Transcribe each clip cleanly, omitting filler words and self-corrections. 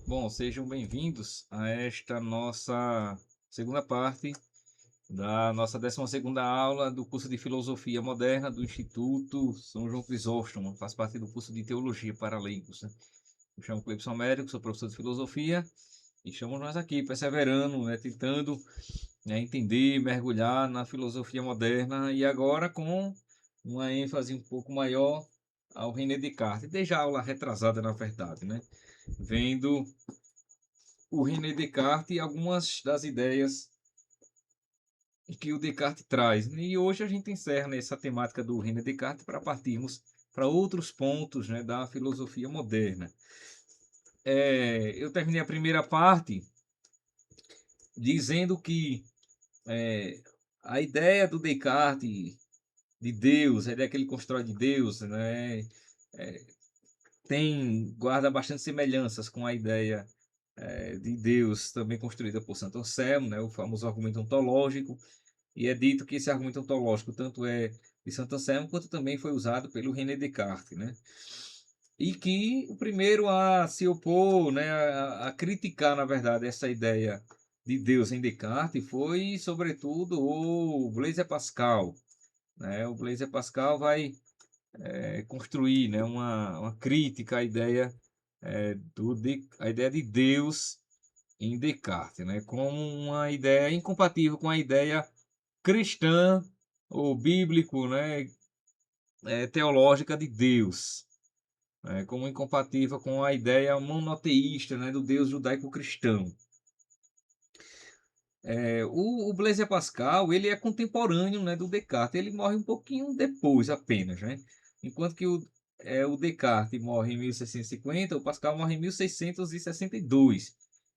Bom, sejam bem-vindos a esta nossa segunda parte da nossa 12ª aula do curso de Filosofia Moderna do Instituto São João Crisóstomo. Faz parte do curso de Teologia para Leigos, né? Me chamo Cleibson Américo, sou professor de Filosofia e estamos nós aqui perseverando, né, tentando, né, entender, mergulhar na filosofia moderna e agora com uma ênfase um pouco maior ao René Descartes, desde a aula retrasada, na verdade, né? Vendo o René Descartes e algumas das ideias que o Descartes traz. E hoje a gente encerra essa temática do René Descartes para partirmos para outros pontos, né, da filosofia moderna. Eu terminei a primeira parte dizendo que é, a ideia do Descartes de Deus, a ideia que ele constrói de Deus, né, é, guarda bastante semelhanças com a ideia de Deus também construída por Santo Anselmo, né, o famoso argumento ontológico. E é dito que esse argumento ontológico tanto é de Santo Anselmo quanto também foi usado pelo René Descartes, né? E que o primeiro a se opor, né, a criticar, na verdade, essa ideia de Deus em Descartes foi, sobretudo, o Blaise Pascal, né? O Blaise Pascal vai construir, né, uma crítica à ideia, a ideia de Deus em Descartes, né, como uma ideia incompatível com a ideia cristã ou bíblico, né, teológica de Deus, como incompatível com a ideia monoteísta, né, do Deus judaico-cristão. O Blaise Pascal ele é contemporâneo, né, do Descartes, ele morre um pouquinho depois apenas, né? Enquanto que o Descartes morre em 1650, o Pascal morre em 1662.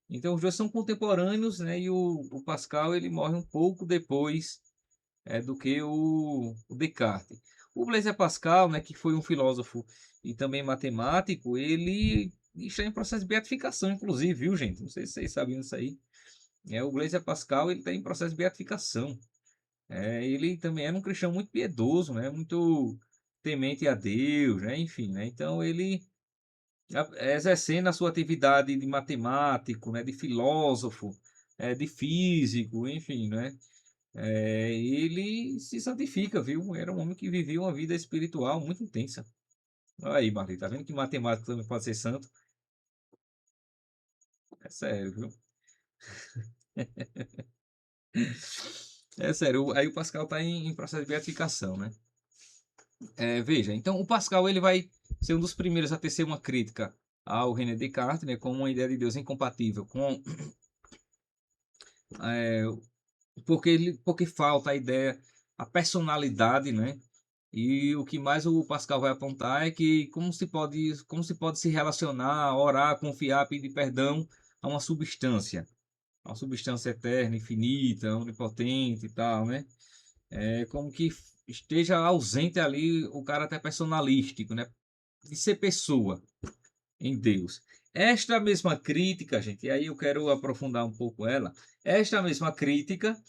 Então os dois são contemporâneos, né, e o Pascal ele morre um pouco depois do que o Descartes. O Blaise Pascal, né, que foi um filósofo e também matemático, ele está em processo de beatificação, inclusive, viu, gente? Não sei se vocês sabiam disso aí. O Blaise Pascal ele está em processo de beatificação. Ele também era um cristão muito piedoso, né, muito temente a Deus, né, enfim, né? Então ele exercendo a sua atividade de matemático, né, de filósofo, de físico, enfim, né? Ele se santifica, viu? Era um homem que vivia uma vida espiritual muito intensa. Olha aí, Marley, tá vendo que matemático também pode ser santo? É sério, viu? É sério. Aí o Pascal tá em processo de beatificação, né? Veja, então o Pascal ele vai ser um dos primeiros a tecer uma crítica ao René Descartes, né? Como uma ideia de Deus incompatível com é, porque falta a ideia, a personalidade, né? E o que mais o Pascal vai apontar é que como se pode se relacionar, orar, confiar, pedir perdão a uma substância eterna, infinita, onipotente e tal, né? Como que esteja ausente ali o caráter personalístico, né? De ser pessoa em Deus. Esta mesma crítica, gente, e aí eu quero aprofundar um pouco ela. Esta mesma crítica,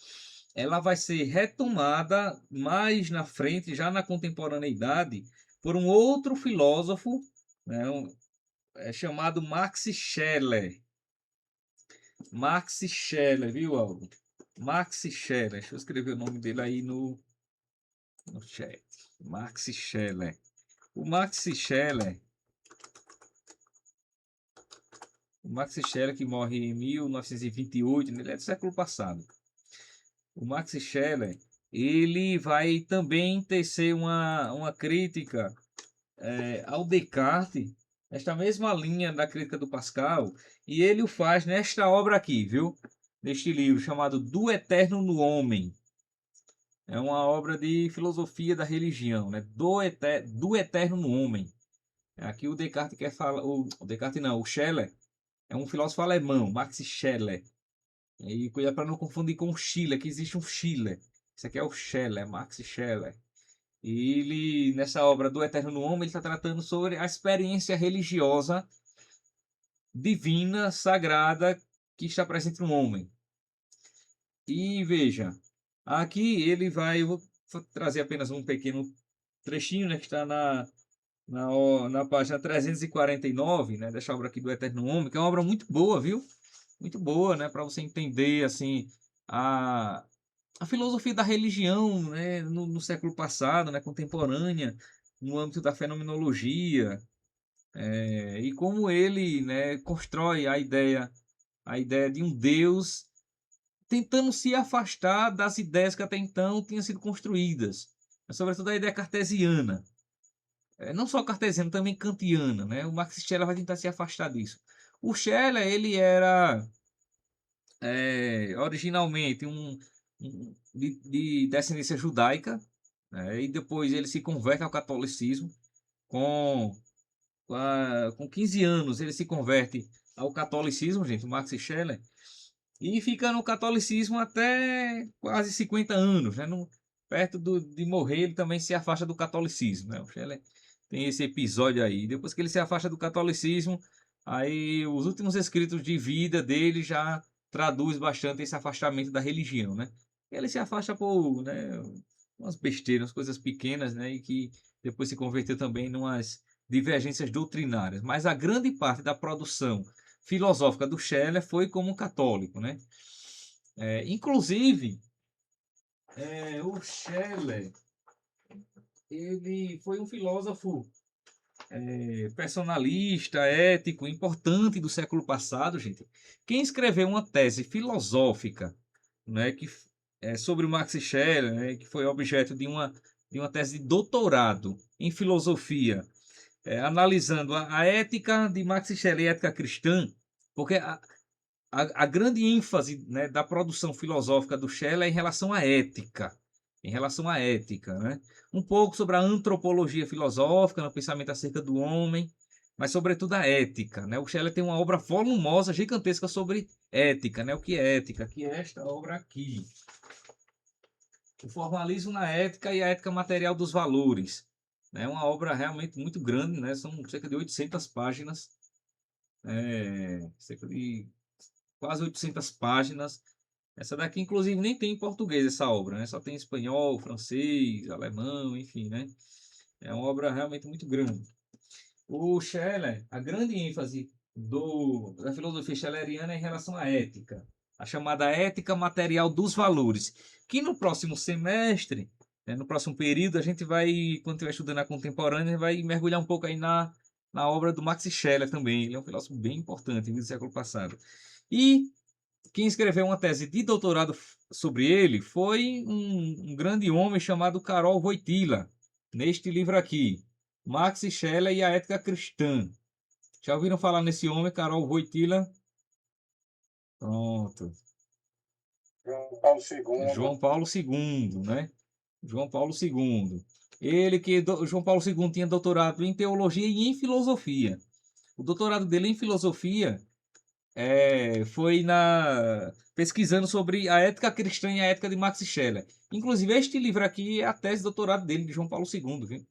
ela vai ser retomada mais na frente, já na contemporaneidade, por um outro filósofo, né, chamado Max Scheler. Max Scheler, viu, Aldo? Max Scheler. Deixa eu escrever o nome dele aí no chat. Max Scheler. O Max Scheler, o Max Scheler que morre em 1928, ele é do século passado. O Max Scheler, ele vai também tecer uma crítica ao Descartes, esta mesma linha da crítica do Pascal, e ele o faz nesta obra aqui, viu? Neste livro chamado Do Eterno no Homem. É uma obra de filosofia da religião, né? Do Eterno no Homem. Aqui o Descartes quer falar, o Descartes não, o Scheler é um filósofo alemão, Max Scheler. E cuidado para não confundir com o Schiller, que existe um Schiller. Isso aqui é o Scheler, Max Scheler. E ele, nessa obra do Eterno no Homem, ele está tratando sobre a experiência religiosa divina, sagrada, que está presente no homem. E veja, aqui ele vai, eu vou trazer apenas um pequeno trechinho, né, que está na página 349, né, dessa obra aqui do Eterno Homem, que é uma obra muito boa, viu? Muito boa, né, para você entender assim a, a filosofia da religião, né, no século passado, né, contemporânea, no âmbito da fenomenologia, e como ele, né, constrói a ideia de um Deus tentando se afastar das ideias que até então tinham sido construídas, sobretudo a ideia cartesiana. Não só cartesiana, também kantiana, né? O Max Scheler vai tentar se afastar disso. O Scheler, ele era originalmente de descendência judaica, né? E depois ele se converte ao catolicismo. Com, com 15 anos ele se converte ao catolicismo, gente, o Max Scheler, e fica no catolicismo até quase 50 anos, né? Perto de morrer, ele também se afasta do catolicismo, né? O Scheller tem esse episódio aí. Depois que ele se afasta do catolicismo, aí os últimos escritos de vida dele já traduz bastante esse afastamento da religião, né? Ele se afasta por, né, umas besteiras, umas coisas pequenas, né? E que depois se converteu também em umas divergências doutrinárias. Mas a grande parte da produção filosófica do Scheller foi como católico, né? Inclusive, o Scheller, ele foi um filósofo personalista, ético, importante do século passado, gente. Quem escreveu uma tese filosófica, né, que é sobre o Max Scheller, né, que foi objeto de uma tese de doutorado em filosofia, analisando a ética de Max Scheller e a ética cristã, porque a grande ênfase, né, da produção filosófica do Scheller é em relação à ética. Em relação à ética, né? Um pouco sobre a antropologia filosófica, no pensamento acerca do homem, mas sobretudo a ética, né? O Scheller tem uma obra volumosa, gigantesca sobre ética, né? O que é ética? Que é esta obra aqui. O formalismo na ética e a ética material dos valores. É uma obra realmente muito grande, né? São cerca de 800 páginas, cerca de quase 800 páginas. Essa daqui, inclusive, nem tem em português essa obra, né? Só tem em espanhol, francês, alemão, enfim, né? É uma obra realmente muito grande. O Scheller, a grande ênfase da filosofia schleriana é em relação à ética, a chamada ética material dos valores, que no próximo semestre, né, no próximo período, a gente vai, quando estiver estudando a contemporânea, vai mergulhar um pouco aí na obra do Max Scheller também. Ele é um filósofo bem importante do século passado. E quem escreveu uma tese de doutorado sobre ele foi um grande homem chamado Karol Wojtyla, neste livro aqui, Max Scheller e a Ética Cristã. Já ouviram falar nesse homem, Karol Wojtyla? Pronto. João Paulo João II. Paulo II, né? João Paulo II. João Paulo II tinha doutorado em teologia e em filosofia. O doutorado dele em filosofia foi pesquisando sobre a ética cristã e a ética de Max Scheller. Inclusive, este livro aqui é a tese de doutorado dele, de João Paulo II, viu?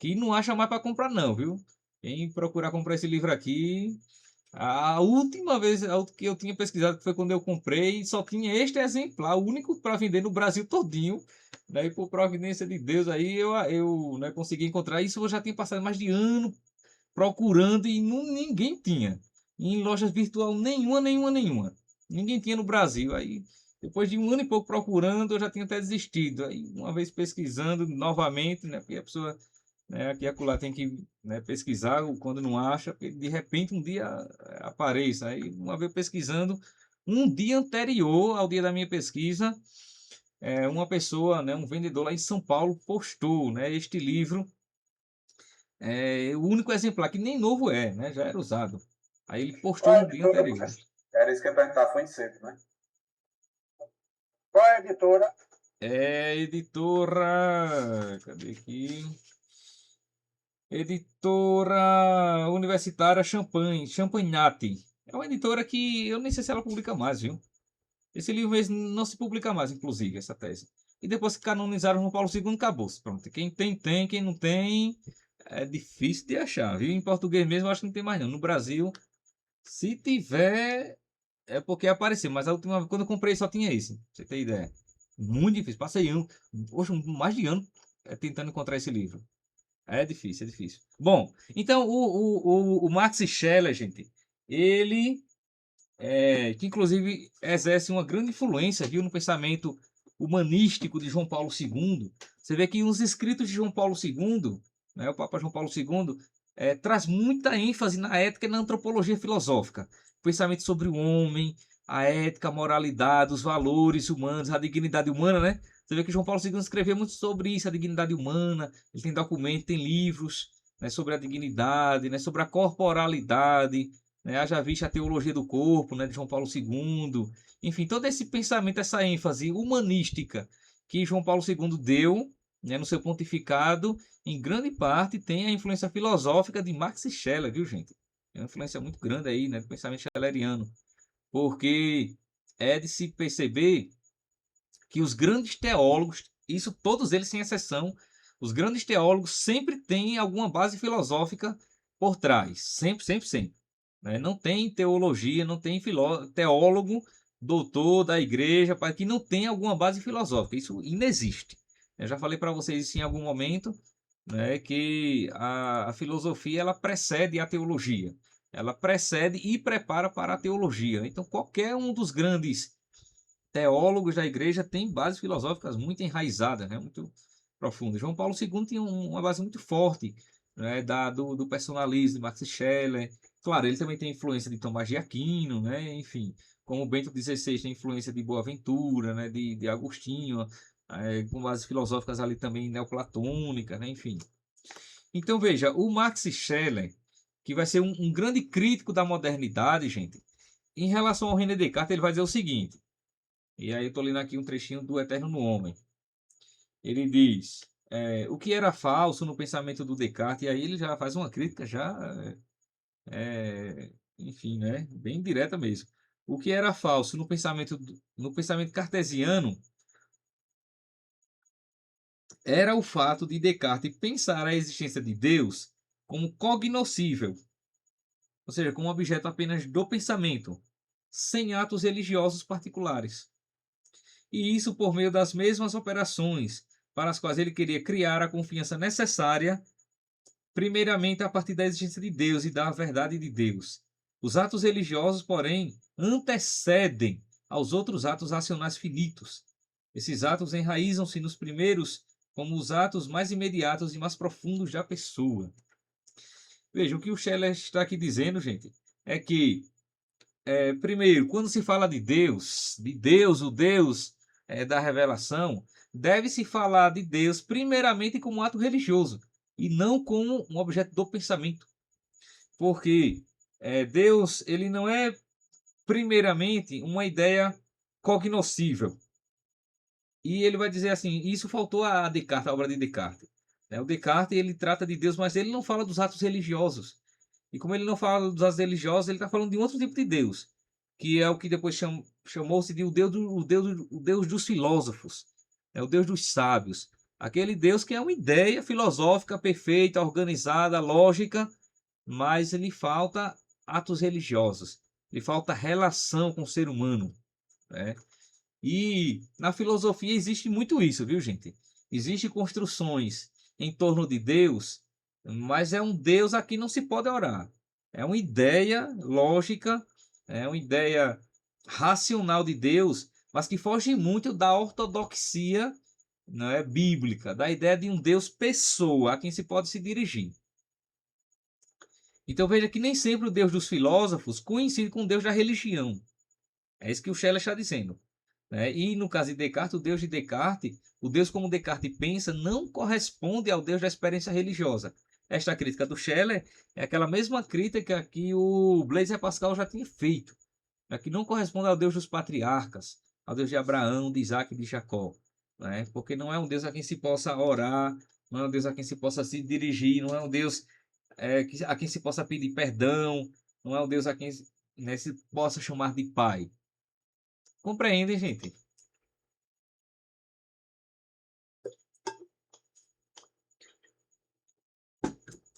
Que não acha mais para comprar, não, viu? Quem procurar comprar esse livro aqui, a última vez que eu tinha pesquisado que foi quando eu comprei, só tinha este exemplar, o único para vender no Brasil todinho. Né? E por providência de Deus aí eu né, consegui encontrar isso. Eu já tinha passado mais de ano procurando e ninguém tinha. Em lojas virtual nenhuma. Ninguém tinha no Brasil. Aí, depois de um ano e pouco procurando, eu já tinha até desistido. Aí, uma vez pesquisando novamente, né? Porque a pessoa, né, aqui e acolá tem que, né, pesquisar quando não acha, porque de repente um dia apareça. Aí, uma vez pesquisando, um dia anterior ao dia da minha pesquisa, uma pessoa, né, um vendedor lá em São Paulo, postou, né, este livro, o único exemplar, que nem novo né? Já era usado. Aí ele Qual postou é a no dia editora, anterior. professor? Era isso que eu ia perguntar, foi em cedo, né? Qual é a editora? É editora. Cadê aqui? Editora Universitária Champagnat. É uma editora que eu nem sei se ela publica mais, viu? Esse livro mesmo não se publica mais, inclusive, essa tese. E depois que canonizaram João Paulo II, acabou-se. Pronto. Quem tem, quem não tem, é difícil de achar, viu? Em português mesmo, eu acho que não tem mais não. No Brasil, se tiver, é porque apareceu. Mas a última vez, quando eu comprei, só tinha esse. Pra você ter ideia. Muito difícil. Passei mais de ano tentando encontrar esse livro. É difícil, é difícil. Bom, então o Max Scheler, gente, ele que inclusive exerce uma grande influência, viu, no pensamento humanístico de João Paulo II. Você vê que os escritos de João Paulo II, né, o Papa João Paulo II, traz muita ênfase na ética e na antropologia filosófica. Pensamento sobre o homem, a ética, a moralidade, os valores humanos, a dignidade humana, né? Você vê que João Paulo II escreveu muito sobre isso, a dignidade humana. Ele tem documentos, tem livros, né, sobre a dignidade, né, sobre a corporalidade, né? Haja vista a teologia do corpo, né, de João Paulo II. Enfim, todo esse pensamento, essa ênfase humanística que João Paulo II deu, né, no seu pontificado, em grande parte tem a influência filosófica de Max Scheler, viu, gente? É uma influência muito grande aí, né, do pensamento schleriano, porque é de se perceber que os grandes teólogos, isso todos eles sem exceção, os grandes teólogos sempre têm alguma base filosófica por trás, sempre, sempre, sempre. Né? Não tem teologia, não tem teólogo, doutor da igreja, para que não tenha alguma base filosófica. Isso inexiste. Eu já falei para vocês isso em algum momento, né, que a filosofia ela precede a teologia. Ela precede e prepara para a teologia. Então, qualquer um dos grandes teólogos da igreja têm bases filosóficas muito enraizadas, né? Muito profundas. João Paulo II tinha uma base muito forte, né? Do personalismo de Max Scheler. Claro, ele também tem influência de Tomás de Aquino, né? Enfim, como Bento XVI tem influência de Boaventura, né? De Agostinho, com bases filosóficas ali também neoplatônicas, né? Enfim. Então veja, o Max Scheler, que vai ser um grande crítico da modernidade, gente, em relação ao René Descartes, ele vai dizer o seguinte. E aí eu estou lendo aqui um trechinho do Eterno no Homem. Ele diz, o que era falso no pensamento do Descartes, e aí ele já faz uma crítica já, enfim, né, bem direta mesmo. O que era falso no pensamento cartesiano era o fato de Descartes pensar a existência de Deus como cognoscível, ou seja, como objeto apenas do pensamento, sem atos religiosos particulares. E isso por meio das mesmas operações para as quais ele queria criar a confiança necessária, primeiramente a partir da existência de Deus e da verdade de Deus. Os atos religiosos, porém, antecedem aos outros atos racionais finitos. Esses atos enraizam-se nos primeiros como os atos mais imediatos e mais profundos da pessoa. Veja, o que o Scheller está aqui dizendo, gente, é que primeiro, quando se fala de Deus, o Deus da revelação, deve-se falar de Deus primeiramente como um ato religioso e não como um objeto do pensamento, porque Deus ele não é primeiramente uma ideia cognoscível. E ele vai dizer assim, isso faltou a Descartes, a obra de Descartes. Né? O Descartes ele trata de Deus, mas ele não fala dos atos religiosos. E como ele não fala dos atos religiosos, ele está falando de outro tipo de Deus, que é o que depois chamou-se de o Deus dos filósofos, o Deus dos sábios. Aquele Deus que é uma ideia filosófica perfeita, organizada, lógica, mas lhe falta atos religiosos, lhe falta relação com o ser humano. Né? E na filosofia existe muito isso, viu, gente? Existem construções em torno de Deus, mas é um Deus a quem não se pode orar. É uma ideia lógica, é uma ideia racional de Deus, mas que foge muito da ortodoxia, não é, bíblica, da ideia de um Deus pessoa a quem se pode se dirigir. Então veja que nem sempre o Deus dos filósofos coincide com o Deus da religião. É isso que o Scheller está dizendo. Né? E no caso de Descartes, o Deus de Descartes, o Deus como Descartes pensa, não corresponde ao Deus da experiência religiosa. Esta crítica do Scheller é aquela mesma crítica que o Blaise Pascal já tinha feito, né? Que não corresponde ao Deus dos patriarcas, ao Deus de Abraão, de Isaac e de Jacó. Né? Porque não é um Deus a quem se possa orar, não é um Deus a quem se possa se dirigir, não é um Deus a quem se possa pedir perdão, não é um Deus a quem né, se possa chamar de Pai. Compreendem, gente?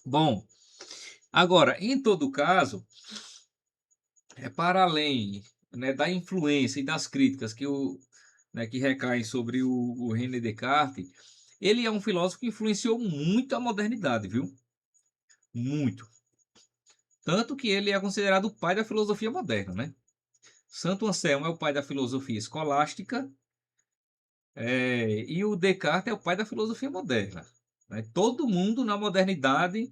Bom, agora, em todo caso, para além, né, da influência e das críticas que recaem sobre o René Descartes, Ele é um filósofo que influenciou muito a modernidade, viu? Muito. Tanto que ele é considerado o pai da filosofia moderna, né? Santo Anselmo é o pai da filosofia escolástica, e o Descartes é o pai da filosofia moderna, né? Todo mundo na modernidade,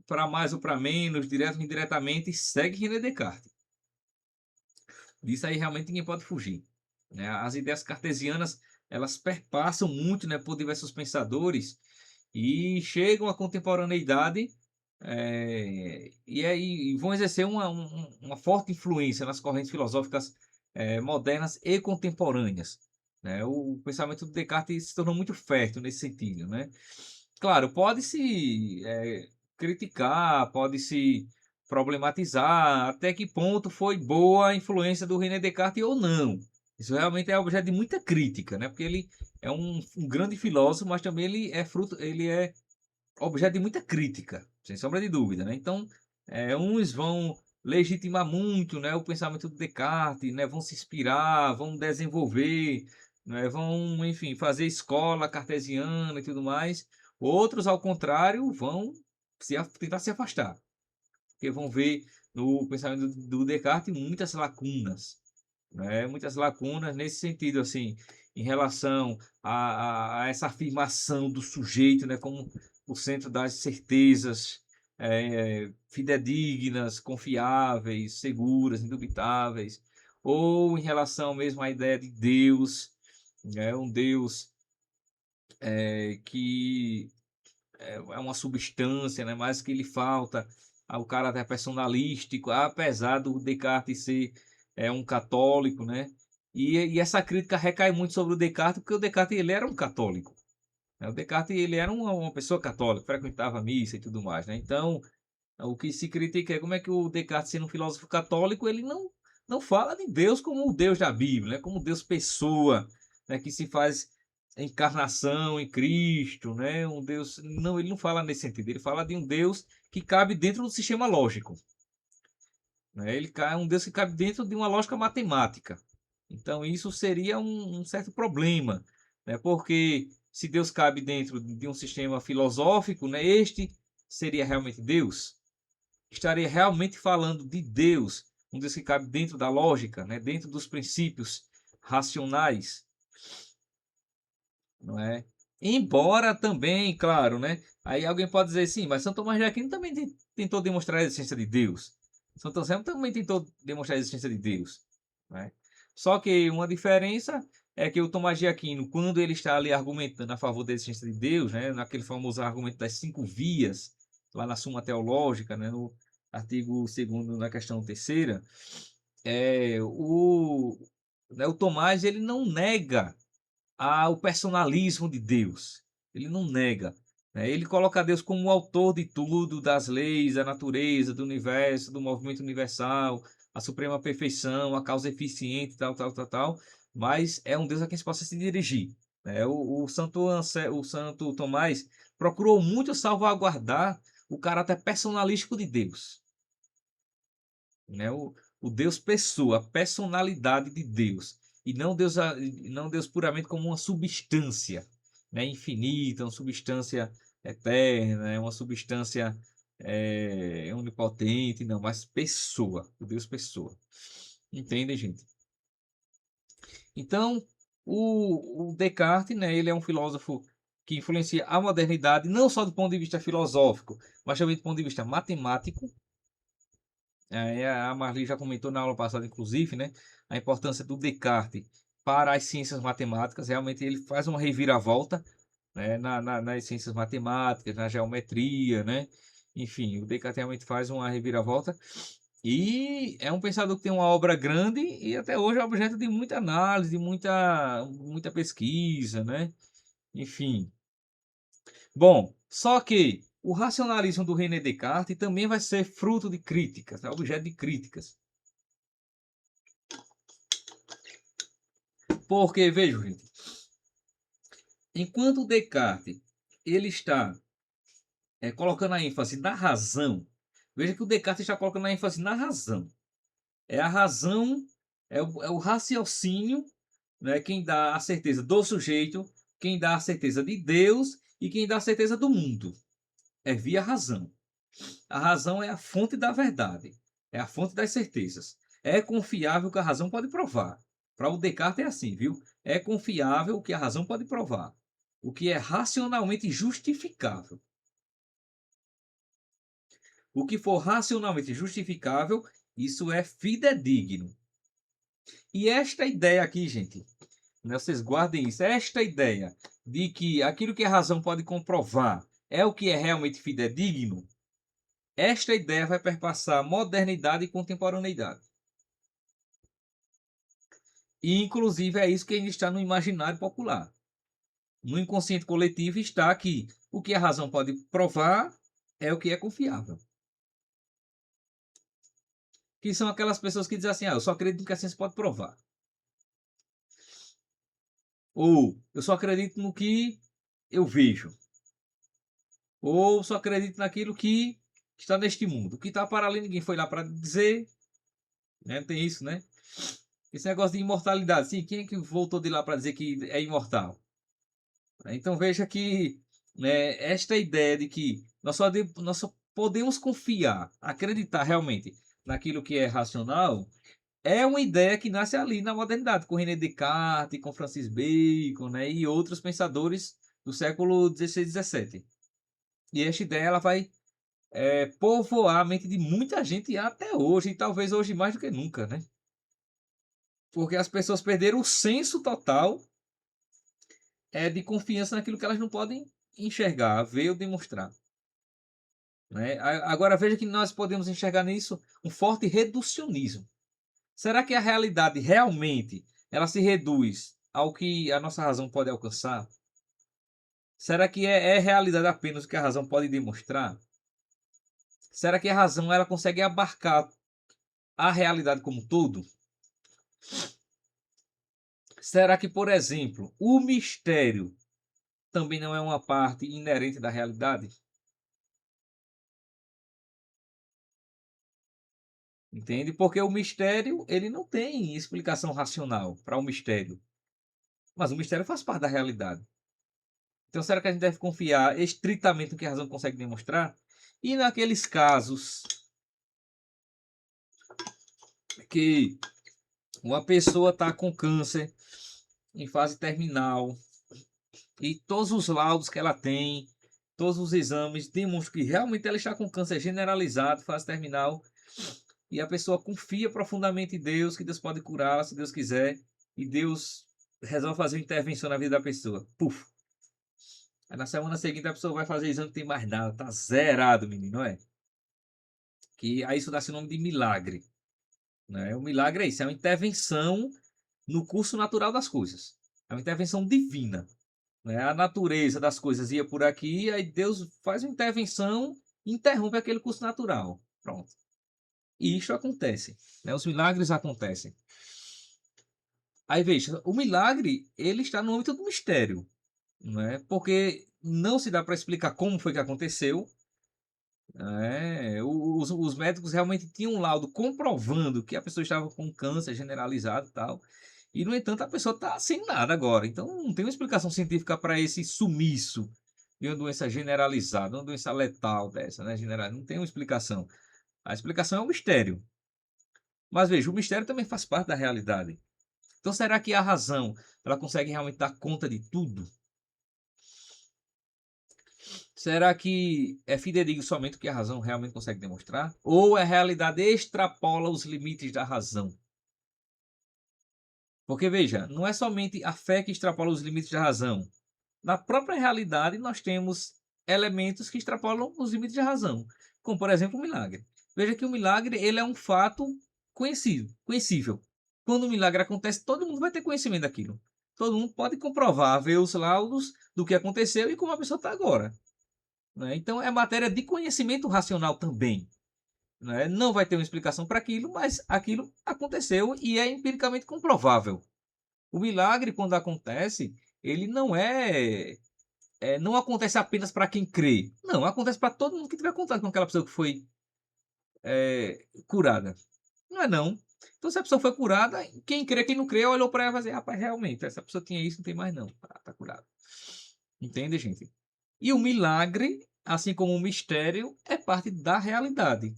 para mais ou para menos, direto ou indiretamente, segue René Descartes. Disso aí realmente ninguém pode fugir, né? As ideias cartesianas, elas perpassam muito, né, por diversos pensadores e chegam à contemporaneidade, e vão exercer uma forte influência nas correntes filosóficas modernas e contemporâneas, né? O pensamento de Descartes se tornou muito fértil nesse sentido, né? Claro, pode-se criticar, pode-se problematizar até que ponto foi boa a influência do René Descartes ou não. Isso realmente é objeto de muita crítica, né? Porque ele é um grande filósofo, mas também ele é objeto de muita crítica, sem sombra de dúvida, né? Então, uns vão legitimar muito, né, o pensamento do Descartes, né? Vão se inspirar, vão desenvolver, né? Vão, enfim, fazer escola cartesiana e tudo mais. Outros, ao contrário, vão tentar se afastar, porque vão ver no pensamento do Descartes muitas lacunas, né? Muitas lacunas nesse sentido, assim, em relação a essa afirmação do sujeito, né, como o centro das certezas fidedignas, confiáveis, seguras, indubitáveis, ou em relação mesmo à ideia de Deus, né, um Deus que é uma substância, né, mas que lhe falta ao caráter personalístico, apesar do Descartes ser um católico, né? E essa crítica recai muito sobre o Descartes, porque o Descartes ele era um católico, né? O Descartes ele era uma pessoa católica, frequentava a missa e tudo mais, né? Então, o que se critica é como é que o Descartes, sendo um filósofo católico, ele não fala de Deus como o Deus da Bíblia, né? Como Deus pessoa, né? Que se faz encarnação em Cristo, né? Um Deus, não, ele não fala nesse sentido. Ele fala de um Deus que cabe dentro do sistema lógico, né? É um Deus que cabe dentro de uma lógica matemática. Então isso seria um certo problema, né? Porque se Deus cabe dentro de um sistema filosófico, né? Este seria realmente Deus? Estaria realmente falando de Deus, um Deus que cabe dentro da lógica, né? Dentro dos princípios racionais, não é? Embora também, claro, né? Aí alguém pode dizer sim, mas São Tomás de Aquino também tentou demonstrar a existência de Deus. Santo Anselmo também tentou demonstrar a existência de Deus, né? Só que uma diferença é que o Tomás de Aquino, quando ele está ali argumentando a favor da existência de Deus, né, naquele famoso argumento das 5 vias, lá na Suma Teológica, né, no artigo 2º, na questão terceira, o Tomás ele não nega o personalismo de Deus. Ele não nega, né? Ele coloca Deus como o autor de tudo, das leis, da natureza, do universo, do movimento universal, a suprema perfeição, a causa eficiente, tal, tal, tal, tal. Mas é um Deus a quem se possa se dirigir, né? O Santo Tomás procurou muito salvaguardar o caráter personalístico de Deus, né? O Deus pessoa, a personalidade de Deus, e não Deus puramente como uma substância, né? Infinita, uma substância eterna, uma substância onipotente, não, mas pessoa, o Deus pessoa. Entendem, gente? Então, o Descartes, né, ele é um filósofo que influencia a modernidade, não só do ponto de vista filosófico, mas também do ponto de vista matemático. A Marli já comentou na aula passada, inclusive, né, a importância do Descartes para as ciências matemáticas. Realmente ele faz uma reviravolta, né, nas ciências matemáticas, na geometria, né? Enfim, o Descartes realmente faz uma reviravolta e é um pensador que tem uma obra grande e até hoje é objeto de muita análise, de muita pesquisa, né? Enfim. Bom, só que o racionalismo do René Descartes também vai ser fruto de críticas, né? Objeto de críticas. Porque, veja, gente, enquanto Descartes ele está colocando a ênfase na razão, veja que o Descartes está colocando a ênfase na razão. É a razão, é o raciocínio, né, quem dá a certeza do sujeito quem dá a certeza de Deus e quem dá a certeza do mundo. É via razão. A razão é a fonte da verdade, é a fonte das certezas. É confiável que a razão pode provar. Para o Descartes é assim, viu? É confiável o que a razão pode provar. O que é racionalmente justificável. O que for racionalmente justificável, isso é fidedigno. E esta ideia aqui, gente, né, vocês guardem isso, esta ideia de que aquilo que a razão pode comprovar é o que é realmente fidedigno, esta ideia vai perpassar modernidade e contemporaneidade. E, inclusive, é isso que ainda está no imaginário popular. No inconsciente coletivo está que o que a razão pode provar é o que é confiável. Que são aquelas pessoas que dizem assim, eu só acredito no que a ciência pode provar. Ou, eu só acredito no que eu vejo. Ou, só acredito naquilo que está neste mundo. O que está para ali, ninguém foi lá para dizer. Né? Tem isso, né? Esse negócio de imortalidade. Sim, quem é que voltou de lá para dizer que é imortal? Então veja que, né, esta ideia de que nós só podemos confiar, acreditar realmente naquilo que é racional, é uma ideia que nasce ali na modernidade, com René Descartes, com Francis Bacon, né, e outros pensadores do século XVI e XVII. E esta ideia ela vai povoar a mente de muita gente até hoje, e talvez hoje mais do que nunca, né? Porque as pessoas perderam o senso total de confiança naquilo que elas não podem enxergar, ver ou demonstrar. Né? Agora veja que nós podemos enxergar nisso um forte reducionismo. Será que a realidade realmente ela se reduz ao que a nossa razão pode alcançar? Será que é realidade apenas o que a razão pode demonstrar? Será que a razão ela consegue abarcar a realidade como um todo? Será que, por exemplo, o mistério também não é uma parte inerente da realidade? Entende? Porque o mistério, ele não tem explicação racional para o mistério. Mas o mistério faz parte da realidade. Então, será que a gente deve confiar estritamente no que a razão consegue demonstrar? E naqueles casos que uma pessoa está com câncer em fase terminal e todos os laudos que ela tem, todos os exames demonstram que realmente ela está com câncer generalizado, fase terminal, e a pessoa confia profundamente em Deus, que Deus pode curá-la se Deus quiser, e Deus resolve fazer uma intervenção na vida da pessoa. Puf! Aí na semana seguinte a pessoa vai fazer exame e não tem mais nada, tá zerado, menino, não é? Que aí isso dá-se o nome de milagre. Né? O milagre é isso, é uma intervenção no curso natural das coisas. É uma intervenção divina. Né? A natureza das coisas ia por aqui, aí Deus faz uma intervenção e interrompe aquele curso natural. Pronto. E isso acontece. Né? Os milagres acontecem. Aí veja, o milagre ele está no âmbito do mistério. Né? Porque não se dá para explicar como foi que aconteceu. Os médicos realmente tinham um laudo comprovando que a pessoa estava com câncer generalizado e tal. E, no entanto, a pessoa está sem nada agora. Então, não tem uma explicação científica para esse sumiço de uma doença generalizada, uma doença letal dessa, né? Não tem uma explicação. A explicação é um mistério. Mas veja, o mistério também faz parte da realidade. Então, será que a razão ela consegue realmente dar conta de tudo? Será que é fidedigno somente o que a razão realmente consegue demonstrar? Ou a realidade extrapola os limites da razão? Porque veja, não é somente a fé que extrapola os limites da razão. Na própria realidade, nós temos elementos que extrapolam os limites da razão, como por exemplo o milagre. Veja que o milagre ele é um fato conhecível. Quando o milagre acontece, todo mundo vai ter conhecimento daquilo. Todo mundo pode comprovar, ver os laudos do que aconteceu e como a pessoa está agora. Né? Então é matéria de conhecimento racional também. Né? Não vai ter uma explicação para aquilo, mas aquilo aconteceu e é empiricamente comprovável. O milagre, quando acontece, ele não acontece apenas para quem crê. Não, acontece para todo mundo que tiver contato com aquela pessoa que foi curada. Não é não. Então, se a pessoa foi curada, quem crê, quem não crê, olhou para ela e vai dizer, rapaz, realmente, essa pessoa tinha isso, não tem mais não. Tá curado. Entende, gente? E o milagre, assim como o mistério, é parte da realidade,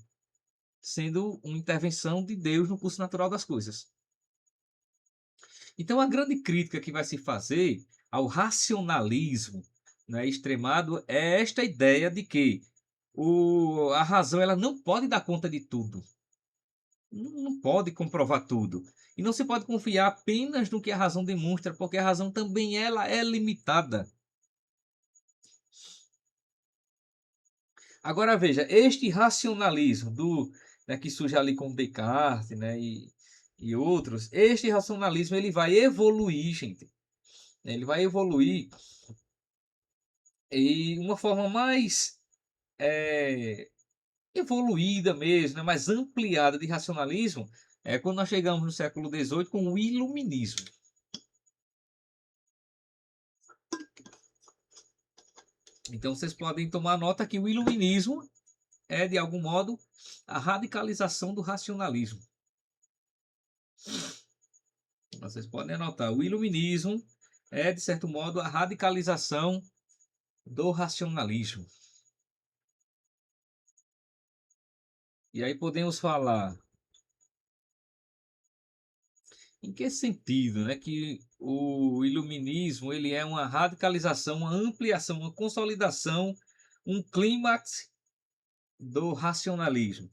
sendo uma intervenção de Deus no curso natural das coisas. Então, a grande crítica que vai se fazer ao racionalismo, né, extremado é esta ideia de que a razão ela não pode dar conta de tudo, não pode comprovar tudo. E não se pode confiar apenas no que a razão demonstra, porque a razão também ela é limitada. Agora veja, este racionalismo né, que surge ali com Descartes, né, e outros, este racionalismo ele vai evoluir, gente. Ele vai evoluir e uma forma mais eh, evoluída mesmo, né, mais ampliada de racionalismo, é quando nós chegamos no século XVIII com o iluminismo. Então vocês podem tomar nota que o iluminismo é, de algum modo, a radicalização do racionalismo. Vocês podem anotar, o iluminismo é, de certo modo, a radicalização do racionalismo. E aí podemos falar em que sentido, né, que o iluminismo ele é uma radicalização, uma ampliação, uma consolidação, um clímax do racionalismo.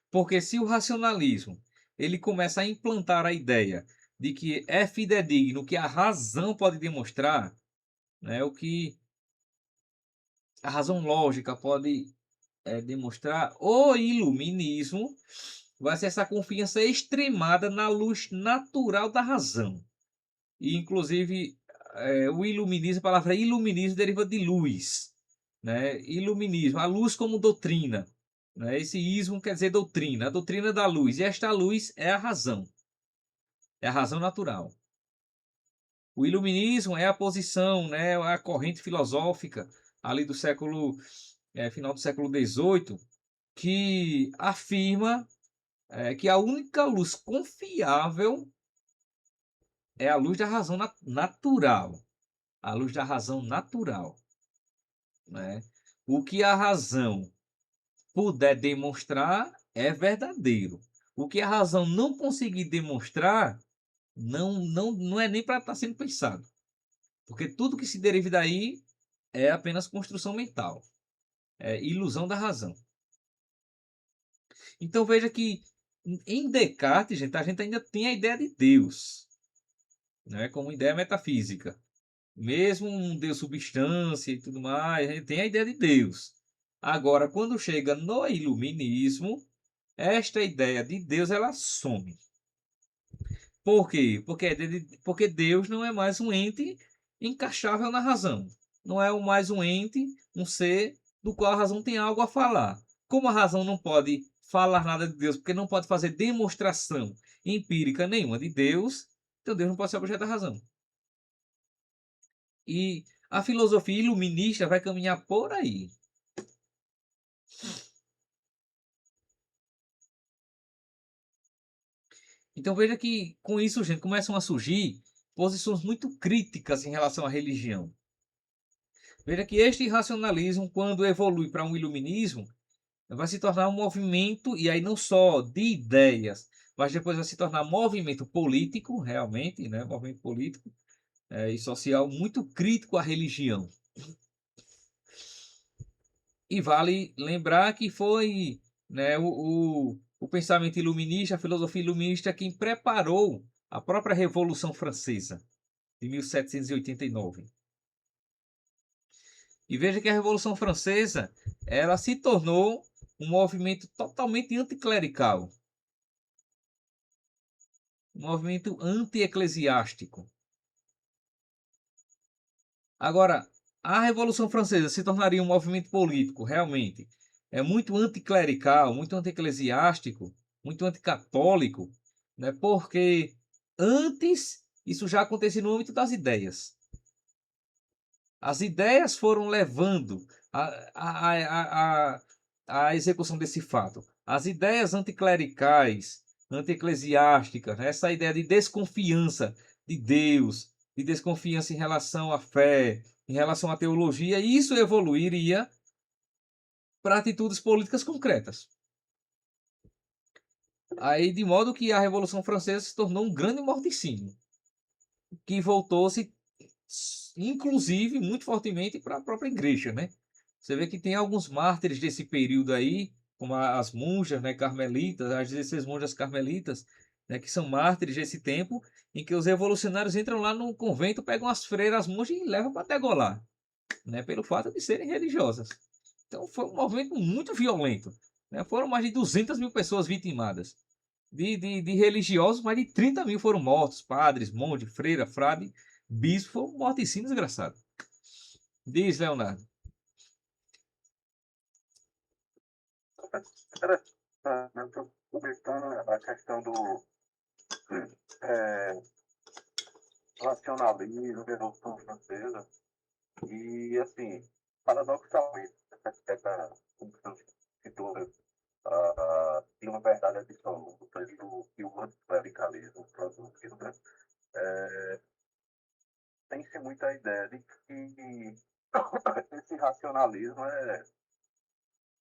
Porque se o racionalismo ele começa a implantar a ideia de que é fidedigno, que a razão pode demonstrar, né, o que a razão lógica pode demonstrar, o iluminismo vai ser essa confiança extremada na luz natural da razão. E, inclusive, o iluminismo, a palavra iluminismo deriva de luz. Né? Iluminismo, a luz como doutrina. Né? Esse ismo quer dizer doutrina, a doutrina da luz. E esta luz é a razão. É a razão natural. O iluminismo é a posição, né, a corrente filosófica ali do século, final do século XVIII, que afirma que a única luz confiável é a luz da razão natural. A luz da razão natural. Né? O que a razão puder demonstrar é verdadeiro. O que a razão não conseguir demonstrar não é nem para estar sendo pensado. Porque tudo que se derive daí é apenas construção mental. É ilusão da razão. Então veja que em Descartes, gente, a gente ainda tem a ideia de Deus, né, como ideia metafísica. Mesmo um Deus substância e tudo mais, a gente tem a ideia de Deus. Agora, quando chega no iluminismo, esta ideia de Deus ela some. Por quê? Porque Deus não é mais um ente encaixável na razão. Não é mais um ente, um ser do qual a razão tem algo a falar. Como a razão não pode falar nada de Deus, porque não pode fazer demonstração empírica nenhuma de Deus, então Deus não pode ser objeto da razão. E a filosofia iluminista vai caminhar por aí. Então veja que com isso, gente, começam a surgir posições muito críticas em relação à religião. Veja que este racionalismo, quando evolui para um iluminismo, vai se tornar um movimento, e aí não só de ideias, mas depois vai se tornar movimento político, realmente, né? Movimento político e social muito crítico à religião. E vale lembrar que foi, né, o pensamento iluminista, a filosofia iluminista, quem preparou a própria Revolução Francesa, de 1789. E veja que a Revolução Francesa ela se tornou um movimento totalmente anticlerical, um movimento anti-eclesiástico. Agora, a Revolução Francesa se tornaria um movimento político, realmente, é muito anticlerical, muito anti-eclesiástico, muito anticatólico, né? Porque antes isso já acontecia no âmbito das ideias. As ideias foram levando a execução desse fato. As ideias anticlericais, anti-eclesiásticas, né? Essa ideia de desconfiança de Deus, de desconfiança em relação à fé, em relação à teologia, e isso evoluiria para atitudes políticas concretas. Aí, de modo que a Revolução Francesa se tornou um grande morticínio, que voltou-se, inclusive, muito fortemente para a própria igreja, né? Você vê que tem alguns mártires desse período aí, como as monjas, né, carmelitas, as 16 monjas carmelitas, né, que são mártires desse tempo, em que os revolucionários entram lá no convento, pegam as freiras, as monjas e levam para degolar, né, pelo fato de serem religiosas. Então foi um movimento muito violento, né? Foram mais de 200 mil pessoas vitimadas. De religiosos, mais de 30 mil foram mortos, padres, monge, freira, frade, bispo, foi um morticínio desgraçado. Diz, Leonardo. Aproveitando a questão do nacionalismo, Revolução Francesa, e assim, paradoxalmente, essa função escritora tem uma verdade absoluta e o anticlericalismo produzido, né? Tem-se muita ideia de que esse racionalismo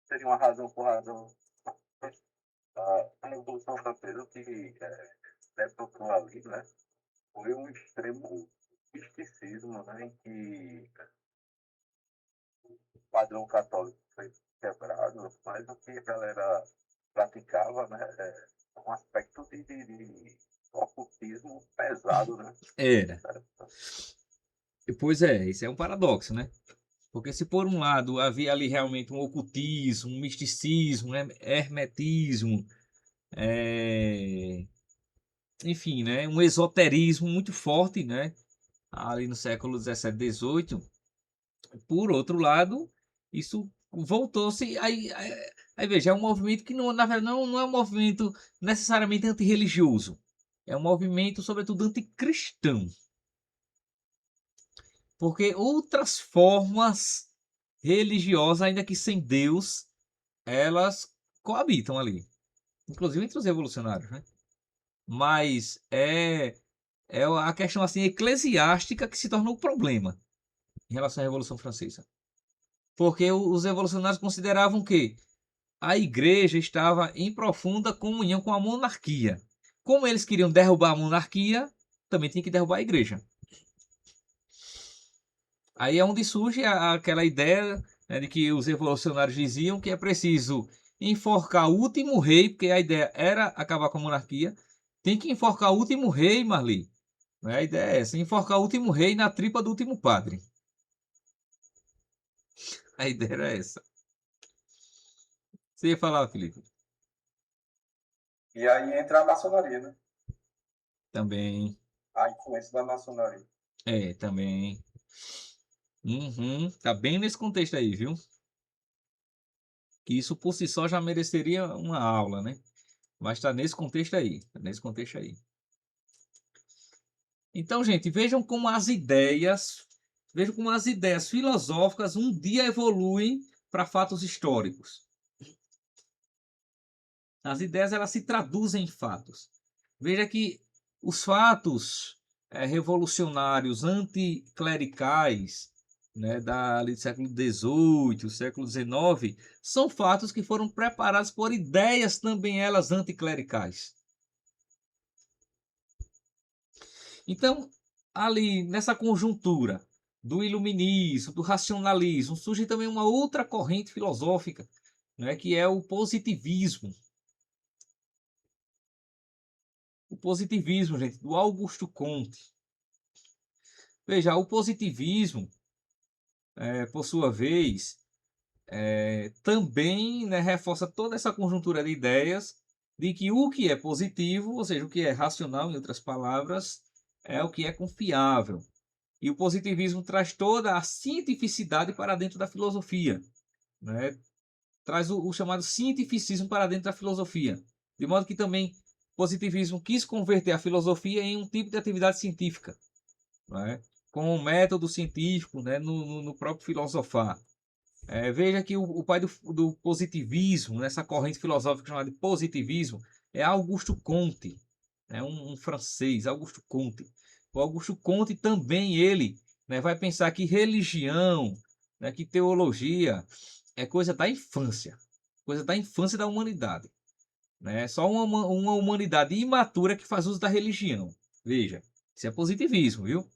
seria uma razão por razão. A Revolução Francesa, que procurou ali, né, foi um extremo misticismo, né, em que o padrão católico foi quebrado, mas o que a galera praticava, né, um aspecto de ocultismo pesado, né? Era. Pois é, isso é um paradoxo, né? Porque se por um lado havia ali realmente um ocultismo, um misticismo, né, hermetismo, enfim, né, um esoterismo muito forte, né, ali no século 17, 18. Por outro lado, isso voltou-se. Aí veja, é um movimento que, não, na verdade, não é um movimento necessariamente antirreligioso. É um movimento, sobretudo, anticristão. Porque outras formas religiosas, ainda que sem Deus, elas coabitam ali. Inclusive entre os revolucionários, né? Mas é a questão assim eclesiástica que se tornou o problema em relação à Revolução Francesa. Porque os revolucionários consideravam que a igreja estava em profunda comunhão com a monarquia. Como eles queriam derrubar a monarquia, também tinha que derrubar a igreja. Aí é onde surge aquela ideia, né, de que os revolucionários diziam que é preciso enforcar o último rei, porque a ideia era acabar com a monarquia. Tem que enforcar o último rei, Marli. A ideia é essa, enforcar o último rei na tripa do último padre. A ideia era essa. Você ia falar, Felipe? E aí entra a maçonaria, né? Também. A influência da maçonaria. Também. Uhum, tá bem nesse contexto aí, viu? Que isso por si só já mereceria uma aula, né? Mas tá nesse contexto aí, tá nesse contexto aí. Então, gente, vejam como as ideias filosóficas um dia evoluem para fatos históricos. As ideias elas se traduzem em fatos. Veja que os fatos revolucionários, anticlericais, né, do século XVIII, século XIX, são fatos que foram preparados por ideias também elas anticlericais. Então, ali nessa conjuntura do iluminismo, do racionalismo, surge também uma outra corrente filosófica, né, que é o positivismo. O positivismo, gente, do Augusto Comte. Veja, o positivismo, por sua vez, também, né, reforça toda essa conjuntura de ideias de que o que é positivo, ou seja, o que é racional, em outras palavras, é o que é confiável. E o positivismo traz toda a cientificidade para dentro da filosofia, né? Traz o chamado cientificismo para dentro da filosofia. De modo que também o positivismo quis converter a filosofia em um tipo de atividade científica, né? Com um método científico, né? no próprio filosofar. Veja que o pai do positivismo, nessa corrente filosófica chamada de positivismo, é Augusto Comte, né? um francês, Augusto Comte. O Augusto Comte também ele, né, vai pensar que religião, né, que teologia é coisa da infância da humanidade, né? Só uma humanidade imatura que faz uso da religião. Veja, isso é positivismo, viu?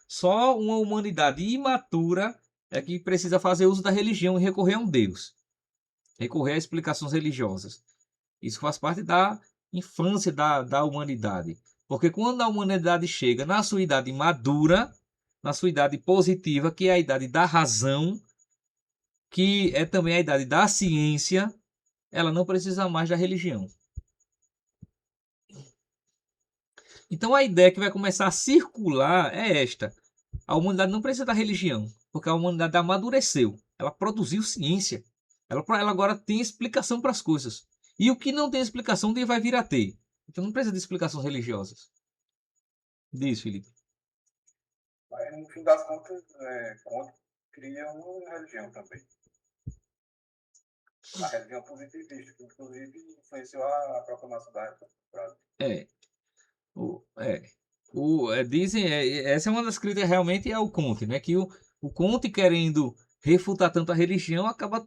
Só uma humanidade imatura é que precisa fazer uso da religião e recorrer a um Deus, recorrer a explicações religiosas. Isso faz parte da infância da humanidade. Porque quando a humanidade chega na sua idade madura, na sua idade positiva, que é a idade da razão, que é também a idade da ciência, ela não precisa mais da religião. Então a ideia que vai começar a circular é esta: a humanidade não precisa da religião, porque a humanidade amadureceu, ela produziu ciência, ela agora tem explicação para as coisas. E o que não tem explicação, daí vai vir a ter. Então não precisa de explicações religiosas. Diz, Felipe. Mas no fim das contas, Kant cria uma religião também. A religião positivista, que inclusive influenciou a proclamação da República. É, dizem, essa é uma das críticas realmente ao Comte, né? Que o Comte, querendo refutar tanto a religião, acaba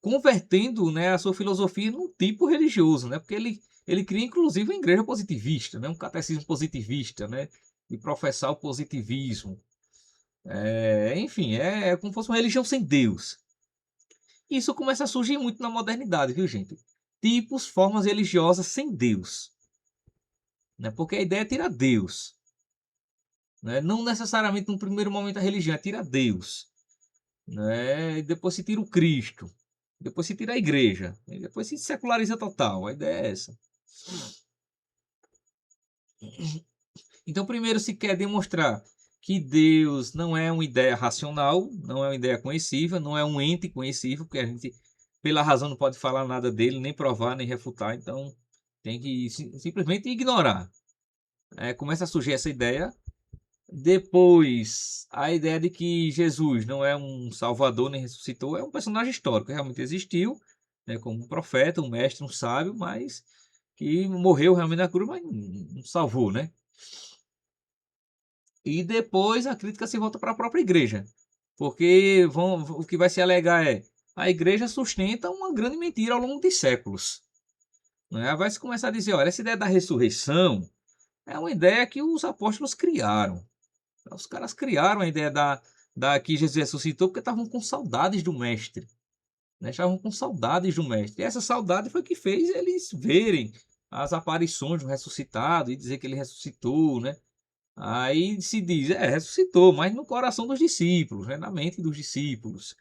convertendo, né, a sua filosofia num tipo religioso, né? Porque ele cria inclusive uma igreja positivista, né? Um catecismo positivista, né? E professar o positivismo. Enfim, é como se fosse uma religião sem Deus. Isso começa a surgir muito na modernidade, viu, gente? Tipos, formas religiosas sem Deus, né? Porque a ideia é tirar Deus, né? Não necessariamente no primeiro momento a religião, é tirar Deus, né? E depois se tira o Cristo, depois se tira a igreja, e depois se seculariza total. A ideia é essa. Então, primeiro se quer demonstrar que Deus não é uma ideia racional, não é uma ideia conhecível, não é um ente conhecível, porque a gente, pela razão, não pode falar nada dele, nem provar, nem refutar, então tem que simplesmente ignorar. Começa a surgir essa ideia. Depois, a ideia de que Jesus não é um salvador nem ressuscitou, é um personagem histórico, realmente existiu, né, como um profeta, um mestre, um sábio, mas que morreu realmente na cruz, mas não salvou, né? E depois a crítica se volta para a própria igreja, porque o que vai se alegar é a igreja sustenta uma grande mentira ao longo de séculos. Né? Vai se começar a dizer, olha, essa ideia da ressurreição é uma ideia que os apóstolos criaram. Os caras criaram a ideia da que Jesus ressuscitou porque estavam com saudades do mestre. Né? Estavam com saudades do mestre. E essa saudade foi que fez eles verem as aparições do ressuscitado e dizer que ele ressuscitou, né? Aí se diz, ressuscitou, mas no coração dos discípulos, né? Na mente dos discípulos,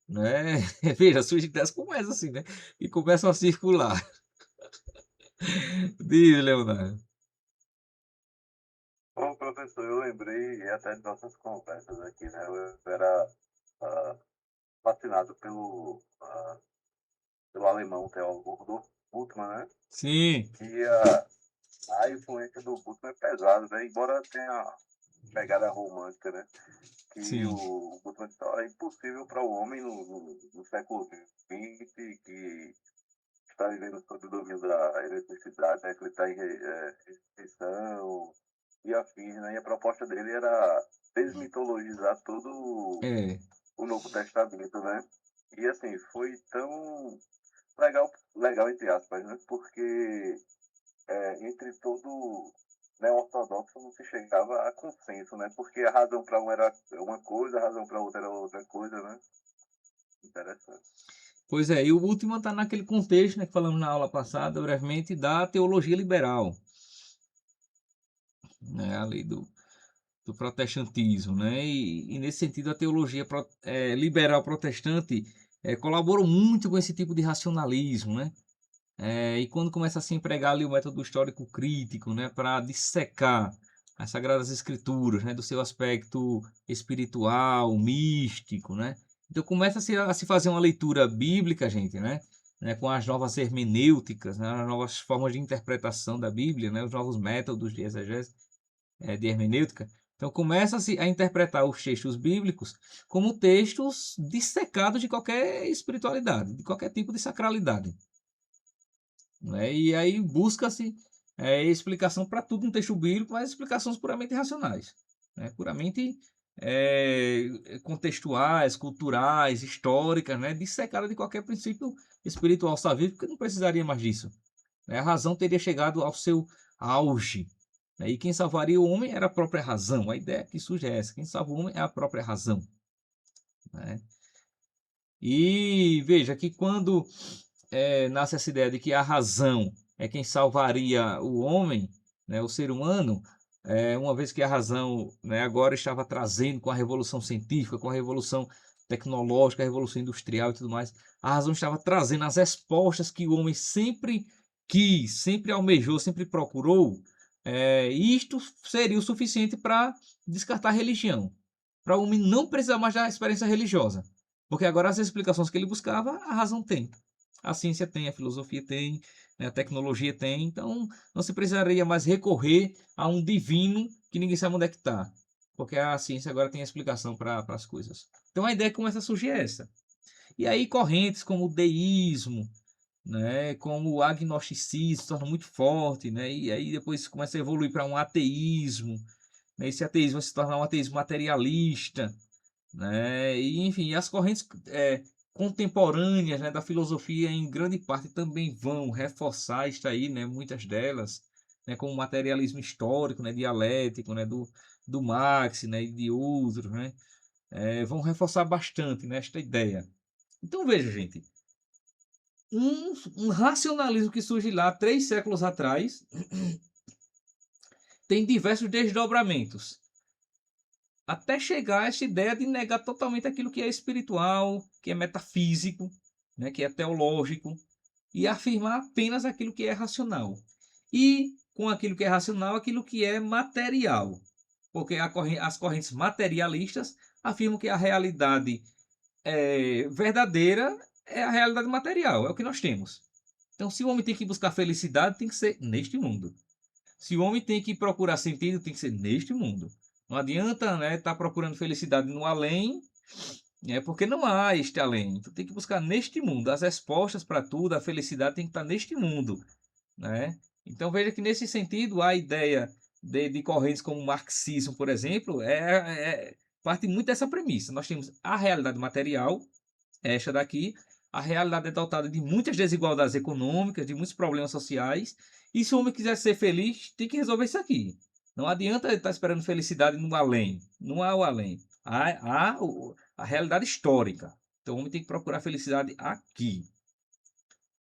né? Veja, surge ideias como essa assim, né? E começam a circular. Diz, Leonardo. Bom, professor, eu lembrei até de nossas conversas aqui, né? Eu era ah, fascinado pelo alemão teólogo Rudolf Bultmann, né? Sim, E a influência do Bultmann é pesada, né? Embora tenha pegada romântica, né? Que sim, o Bultmann diz, "Ó, é impossível para o homem no século XX que está vivendo sob o domínio da eletricidade, né? Que ele está em restrição e afins, né? E a proposta dele era desmitologizar todo é. o Novo Testamento, né? E assim, foi tão legal entre aspas, né? Porque entre todo ortodoxo não se chegava a consenso, né? Porque a razão para um era uma coisa, a razão para outra era outra coisa, né? Interessante. Pois é, e o último está naquele contexto, né, que falamos na aula passada, brevemente, da teologia liberal, né, a lei do protestantismo, né, e nesse sentido a teologia liberal protestante colaborou muito com esse tipo de racionalismo, né, e quando começa a se empregar ali o método histórico crítico, né, para dissecar as Sagradas Escrituras, né, do seu aspecto espiritual, místico, né, então começa a se fazer uma leitura bíblica, gente, né, com as novas hermenêuticas, né, as novas formas de interpretação da Bíblia, né, os novos métodos de exegese, de hermenêutica. Então começa-se a interpretar os textos bíblicos como textos dissecados de qualquer espiritualidade, de qualquer tipo de sacralidade, né? E aí busca-se explicação para tudo no texto bíblico, mas explicações puramente racionais, né? Puramente contextuais, culturais, históricas, né? Dissecada de qualquer princípio espiritual salvífico, porque não precisaria mais disso, né? A razão teria chegado ao seu auge, né? E quem salvaria o homem era a própria razão. A ideia que surge é essa: quem salva o homem é a própria razão, né? E veja que quando nasce essa ideia de que a razão é quem salvaria o homem, né, o ser humano, uma vez que a razão, né, agora estava trazendo com a revolução científica, com a revolução tecnológica, a revolução industrial e tudo mais, a razão estava trazendo as respostas que o homem sempre quis, sempre almejou, sempre procurou, e isto seria o suficiente para descartar a religião, para o homem não precisar mais da experiência religiosa, porque agora as explicações que ele buscava, a razão tem. A ciência tem, a filosofia tem, né, a tecnologia tem, então não se precisaria mais recorrer a um divino que ninguém sabe onde é que está, porque a ciência agora tem a explicação para as coisas. Então a ideia que começa a surgir é essa. E aí correntes como o deísmo, né, como o agnosticismo se torna muito forte, né, e aí depois começa a evoluir para um ateísmo, né, esse ateísmo se torna um ateísmo materialista, né? E, enfim, as correntes contemporâneas, né, da filosofia, em grande parte, também vão reforçar isso aí, né, muitas delas, né, como o materialismo histórico, né, dialético, né, do Marx, né, e de outros, né, vão reforçar bastante, né, esta ideia. Então, veja, gente, um racionalismo que surge lá 3 séculos atrás tem diversos desdobramentos, até chegar a essa ideia de negar totalmente aquilo que é espiritual, que é metafísico, né, que é teológico, e afirmar apenas aquilo que é racional. E com aquilo que é racional, aquilo que é material. Porque as correntes materialistas afirmam que a realidade verdadeira é a realidade material, é o que nós temos. Então, se o homem tem que buscar felicidade, tem que ser neste mundo. Se o homem tem que procurar sentido, tem que ser neste mundo. Não adianta, né, estar procurando felicidade no além, porque não há este além. Tu tem que buscar neste mundo. As respostas para tudo, a felicidade tem que estar neste mundo, né? Então veja que nesse sentido a ideia de correntes como o marxismo, por exemplo, parte muito dessa premissa. Nós temos a realidade material, esta daqui, a realidade é dotada de muitas desigualdades econômicas, de muitos problemas sociais, e se o homem quiser ser feliz, tem que resolver isso aqui. Não adianta ele estar esperando felicidade no além. Não há o além. Há a realidade histórica. Então o homem tem que procurar felicidade aqui.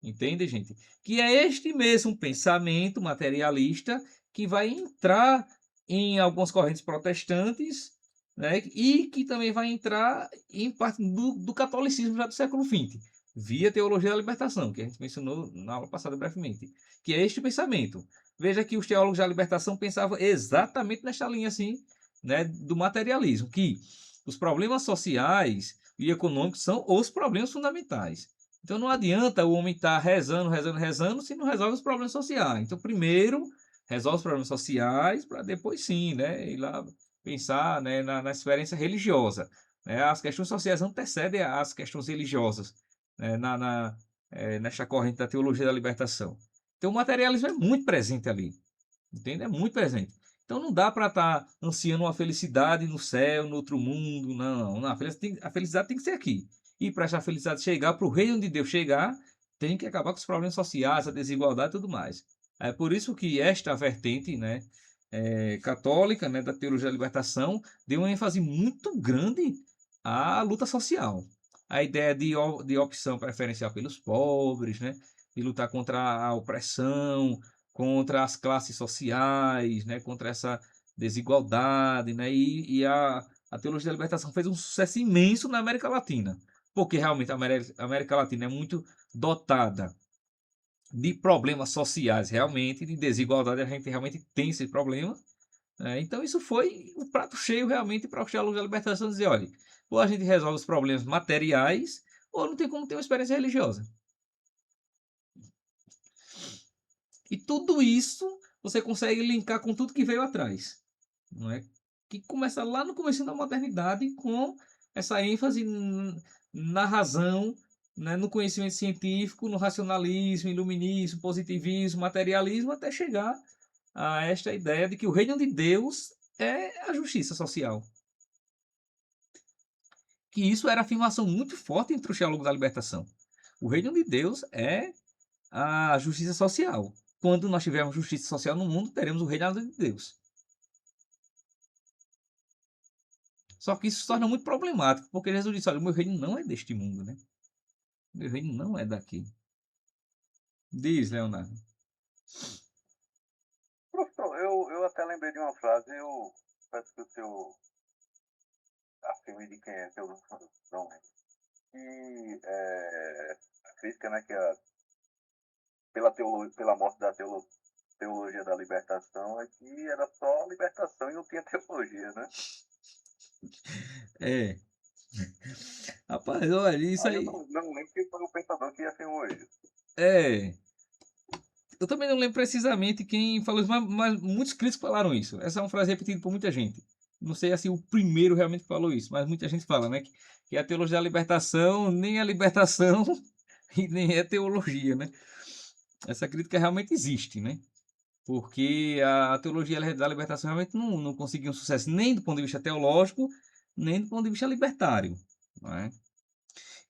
Entende, gente? Que é este mesmo pensamento materialista que vai entrar em algumas correntes protestantes, né? E que também vai entrar em parte do catolicismo já do século XX, via teologia da libertação, que a gente mencionou na aula passada brevemente, que é este pensamento. Veja que os teólogos da libertação pensavam exatamente nesta linha assim, né, do materialismo, que os problemas sociais e econômicos são os problemas fundamentais. Então não adianta o homem estar rezando, rezando, rezando, se não resolve os problemas sociais. Então primeiro resolve os problemas sociais, para depois sim, né, ir lá pensar, né, na experiência religiosa. Né? As questões sociais antecedem as questões religiosas, né, nesta corrente da teologia da libertação. Então o materialismo é muito presente ali, entende? É muito presente. Então não dá para estar ansiando uma felicidade no céu, no outro mundo, não. Não, a felicidade tem que ser aqui. E para essa felicidade chegar, para o reino de Deus chegar, tem que acabar com os problemas sociais, a desigualdade e tudo mais. É por isso que esta vertente, né, católica, né, da teologia da libertação, deu uma ênfase muito grande à luta social. A ideia de opção preferencial pelos pobres, né, de lutar contra a opressão, contra as classes sociais, né, contra essa desigualdade, né, e a teologia da libertação fez um sucesso imenso na América Latina, porque realmente a América Latina é muito dotada de problemas sociais, realmente, de desigualdade, a gente realmente tem esse problema. Então isso foi o prato cheio realmente para os teólogos da libertação dizer, olha, ou a gente resolve os problemas materiais, ou não tem como ter uma experiência religiosa. E tudo isso você consegue linkar com tudo que veio atrás, não é? Que começa lá no começo da modernidade com essa ênfase na razão, né, no conhecimento científico, no racionalismo, iluminismo, positivismo, materialismo, até chegar a esta ideia de que o reino de Deus é a justiça social. Que isso era afirmação muito forte entre os teólogos da libertação. O reino de Deus é a justiça social. Quando nós tivermos justiça social no mundo, teremos o reino de Deus. Só que isso se torna muito problemático, porque Jesus disse: olha, o meu reino não é deste mundo, né? O meu reino não é daqui. Diz, Leonardo. Professor, eu até lembrei de uma frase, eu peço que o senhor afirme de quem é, que eu não lembro. Que a crítica, né, que pela morte da teologia da libertação é que era só libertação e não tinha teologia, né? É. Rapaz, olha, isso Aí eu aí. não lembro quem foi o pensador que afirmou isso. É. Eu também não lembro precisamente quem falou isso, mas muitos críticos falaram isso. Essa é uma frase repetida por muita gente. Não sei assim o primeiro realmente falou isso, mas muita gente fala, né? Que a teologia da libertação nem é libertação e nem é teologia, né? Essa crítica realmente existe, né? Porque a teologia da libertação realmente não conseguiu um sucesso nem do ponto de vista teológico, nem do ponto de vista libertário, não é?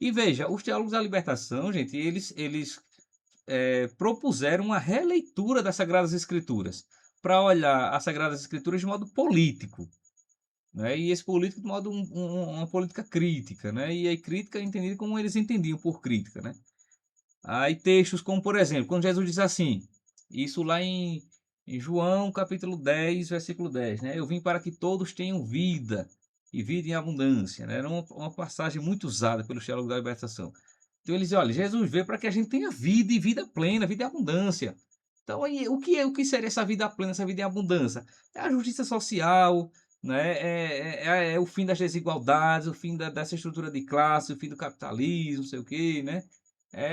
E veja, os teólogos da libertação, gente, eles propuseram uma releitura das Sagradas Escrituras para olhar as Sagradas Escrituras de modo político, né? E esse político de modo uma política crítica, né? E aí crítica é entendida como eles entendiam por crítica, né? Aí textos como, por exemplo, quando Jesus diz assim, isso lá em João capítulo 10, versículo 10, né? Eu vim para que todos tenham vida e vida em abundância, né? Era uma passagem muito usada pelos teólogos da libertação. Então eles dizem, olha, Jesus veio para que a gente tenha vida e vida plena, vida em abundância. Então aí, o que seria essa vida plena, essa vida em abundância? É a justiça social, né? É o fim das desigualdades, o fim dessa estrutura de classe, o fim do capitalismo, não sei o quê, né?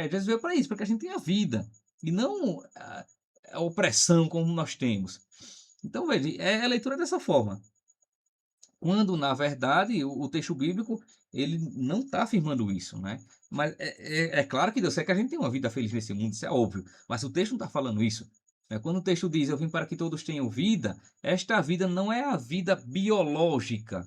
Jesus veio para isso, para que a gente tenha vida e não a opressão como nós temos. Então, veja, é a leitura dessa forma. Quando, na verdade, o texto bíblico ele não está afirmando isso, né? Mas é claro que Deus quer que a gente tenha uma vida feliz nesse mundo, isso é óbvio. Mas o texto não está falando isso, né? Quando o texto diz, eu vim para que todos tenham vida, esta vida não é a vida biológica,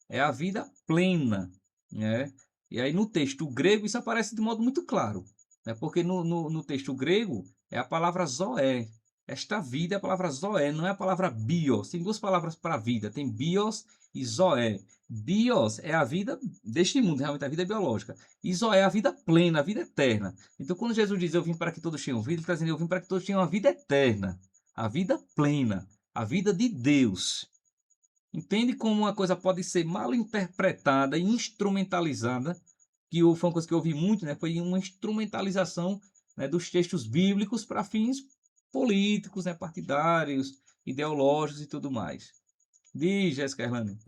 é a vida plena, né? E aí no texto grego isso aparece de modo muito claro, né? Porque no texto grego é a palavra zoé. Esta vida é a palavra zoé, não é a palavra bios. Tem duas palavras para vida, tem bios e zoé. Bios é a vida deste mundo, realmente a vida biológica. E zoé é a vida plena, a vida eterna. Então quando Jesus diz eu vim para que todos tenham vida, ele está dizendo eu vim para que todos tenham a vida eterna, a vida plena, a vida de Deus. Entende como uma coisa pode ser mal interpretada e instrumentalizada, foi uma coisa que eu ouvi muito, né? Foi uma instrumentalização, né, dos textos bíblicos para fins políticos, né, partidários, ideológicos e tudo mais. Diz, Jéssica Erlani.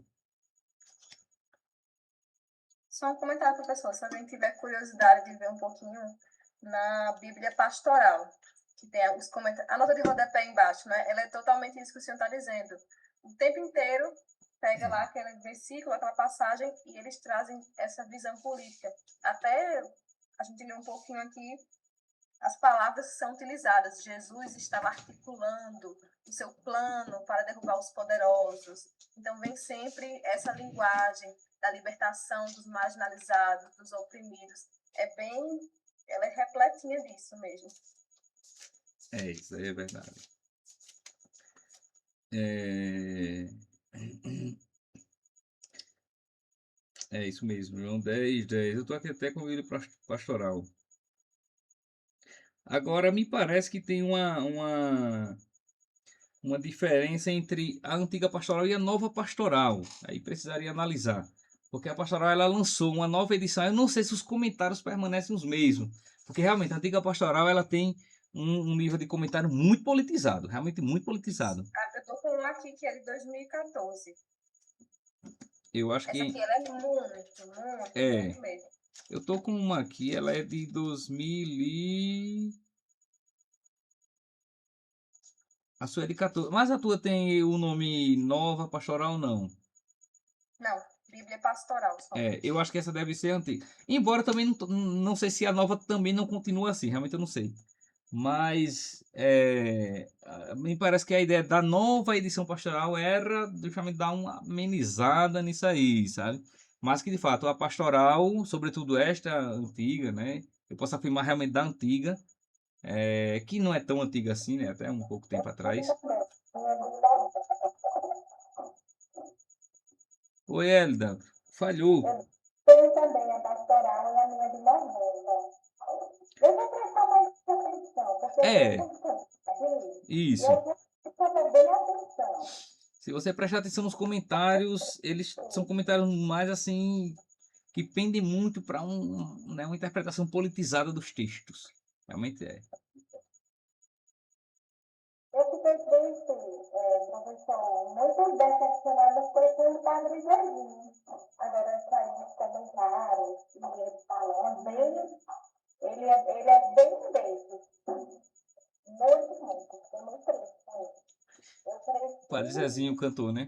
Só um comentário, professor, se alguém tiver curiosidade de ver um pouquinho na Bíblia Pastoral, que tem os comentários, a nota de rodapé embaixo, né? Ela é totalmente isso que o senhor está dizendo. O tempo inteiro pega lá aquele versículo, aquela passagem, e eles trazem essa visão política. Até a gente lê um pouquinho aqui, as palavras que são utilizadas. Jesus estava articulando o seu plano para derrubar os poderosos. Então, vem sempre essa linguagem da libertação dos marginalizados, dos oprimidos. Ela é repletinha disso mesmo. Isso aí é verdade. É, é isso mesmo, João 10, 10. Eu estou aqui até com o livro pastoral. Agora, me parece que tem uma diferença entre a antiga pastoral e a nova pastoral. Aí precisaria analisar. Porque a pastoral ela lançou uma nova edição. Eu não sei se os comentários permanecem os mesmos. Porque realmente a antiga pastoral ela tem um nível de comentário muito politizado. Realmente muito politizado. Eu estou com uma aqui que é de 2014. Eu acho Essa que. aqui ela é muito mesmo. Eu tô com uma aqui, ela é de 2000 e... A sua é de 14. Mas a tua tem o nome Nova Pastoral, não? Não, Bíblia Bíblia Pastoral só. Eu acho que essa deve ser antiga. Embora também não sei se a nova também não continua assim, realmente eu não sei. Mas me parece que a ideia da nova edição pastoral era justamente dar uma amenizada nisso aí, sabe? Mas que de fato a pastoral, sobretudo esta antiga, né? Eu posso afirmar realmente da antiga, que não é tão antiga assim, né? Até um pouco tempo atrás. Oi, Elida, falhou. Tenho também a pastoral e a minha de novembro. Deixa eu prestar mais atenção, porque eu É, estou aqui e isso. eu vou prestar bem atenção. Se você prestar atenção nos comentários, eles são comentários mais assim que pendem muito para uma interpretação politizada dos textos. Realmente é. Eu fiquei triste, professor, muito decepcionada foi com o Padre Jorginho. Agora saiu os comentários e ele falando bem, ele é bem desses. Muito, fiquei muito triste com ele. Eu Padre cresci, Zezinho cantou, né?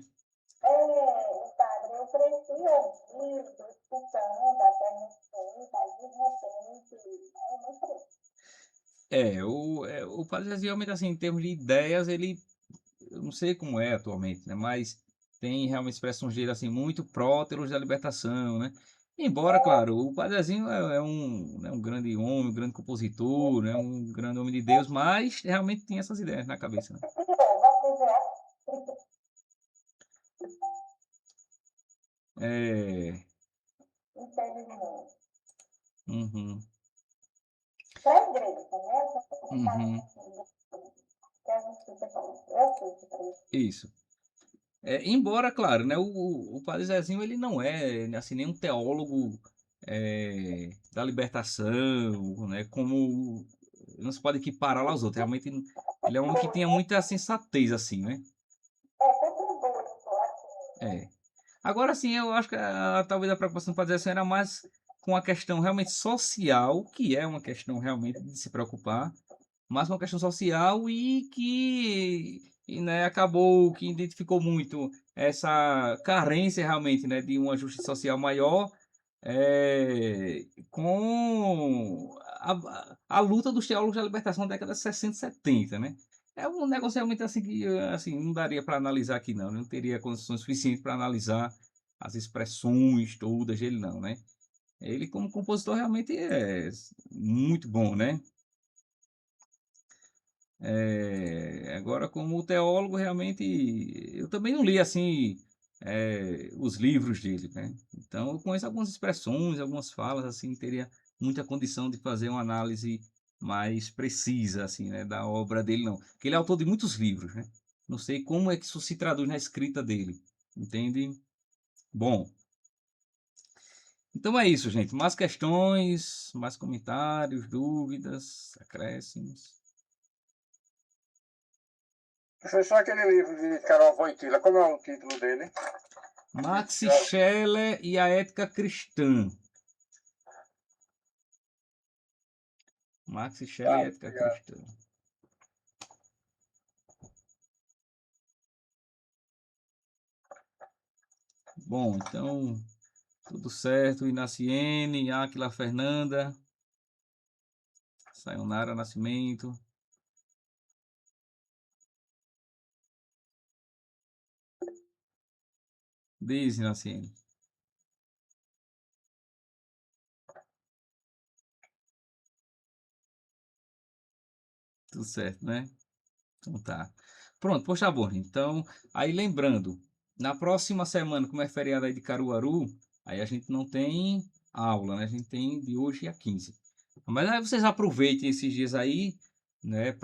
padre, eu cresci ouvindo, escutando até respeito, aí de repente, é muito triste. O Padre Zezinho realmente assim, em termos de ideias, ele, eu não sei como é atualmente, né? Mas tem realmente expressões dele assim, muito próteros da libertação, né? Embora, claro, o Padre Zezinho né, um grande homem, um grande compositor, né? Um grande homem de Deus, mas realmente tinha essas ideias na cabeça, né? Vamos ver, É, infelizmente. uhum, Para a igreja, né? uhum, Que a gente fica eu fico triste. isso. Embora, claro, né, o Padre Zezinho ele não é assim, nenhum teólogo da libertação, né, como não se pode equiparar aos outros. Realmente ele é um homem que tinha muita sensatez, assim, né? Contribui, assim. É. Agora sim, eu acho que talvez a preocupação do Padre Zezinho era mais com a questão realmente social, que é uma questão realmente de se preocupar, mas uma questão social né, acabou que identificou muito essa carência realmente, né, de uma justiça social maior com a luta dos teólogos da libertação da década de 60 e 70, né? É um negócio realmente assim que assim, não daria para analisar aqui não, não teria condições suficientes para analisar as expressões todas dele não, né? Ele como compositor realmente é muito bom, né? Agora, como teólogo, realmente, eu também não li assim os livros dele, né? Então, eu conheço algumas expressões, algumas falas, assim, teria muita condição de fazer uma análise mais precisa, assim, né, da obra dele, não. Porque ele é autor de muitos livros, né? Não sei como é que isso se traduz na escrita dele, entende? Bom, então é isso, gente. Mais questões, mais comentários, dúvidas, acréscimos. Professor, aquele livro de Carol Wojtyla, como é o título dele? Max Scheler e a ética cristã. Max Scheler e a ética Obrigado. cristã. Bom, então, tudo certo. Inaciene, Áquila Fernanda, Sayonara Nascimento. Diz, Inaciene. Tudo certo, né? Então tá. Pronto, poxa, bom. Então, aí lembrando, na próxima semana, como é feriado aí de Caruaru, aí a gente não tem aula, né? A gente tem de hoje a 15. Mas aí vocês aproveitem esses dias aí, né?